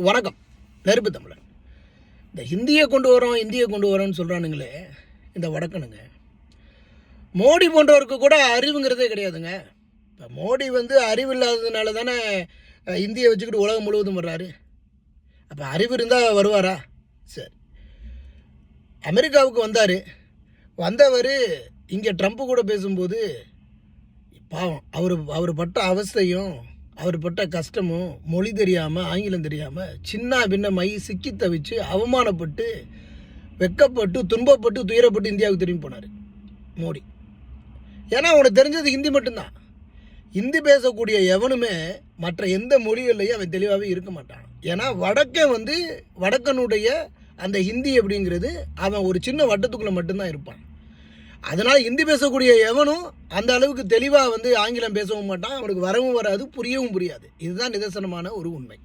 வணக்கம். நெருப்பு தமிழன். இந்த இந்தியை கொண்டு வரோன்னு சொல்கிறானுங்களே, இந்த வடக்கனுங்க. மோடி போன்றவருக்கு கூட அறிவுங்கிறதே கிடையாதுங்க. இப்போ மோடி அறிவு இல்லாததுனால தானே இந்தியை வச்சுக்கிட்டு உலகம் முழுவதும் வர்றாரு. அப்போ அறிவு இருந்தால் வருவாரா? சரி, அமெரிக்காவுக்கு வந்தவர் இங்கே ட்ரம்ப்பு கூட பேசும்போது பாவம் அவர் பட்ட அவஸ்தையும் அவர் பட்ட கஷ்டமும் மொழி தெரியாமல் ஆங்கிலம் தெரியாமல் சின்ன பின்ன மை சிக்கி தவிச்சு அவமானப்பட்டு வெக்கப்பட்டு துன்பப்பட்டு துயரப்பட்டு இந்தியாவுக்கு திரும்பி போனார் மோடி. ஏன்னா அவனுக்கு தெரிஞ்சது ஹிந்தி மட்டும்தான். ஹிந்தி பேசக்கூடிய எவனுமே மற்ற எந்த மொழிகள்லையும் அவன் தெளிவாகவே இருக்க மாட்டான். ஏன்னா வடக்கனுடைய அந்த ஹிந்தி அப்படிங்கிறது அவன் ஒரு சின்ன வட்டத்துக்குள்ளே மட்டும்தான் இருப்பான். அதனால் ஹிந்தி பேசக்கூடிய எவனும் அந்த அளவுக்கு தெளிவாக ஆங்கிலம் பேசவும் மாட்டான். அவனுக்கு வரவும் வராது, புரியவும் புரியாது. இதுதான் நிதர்சனமான ஒரு உண்மை.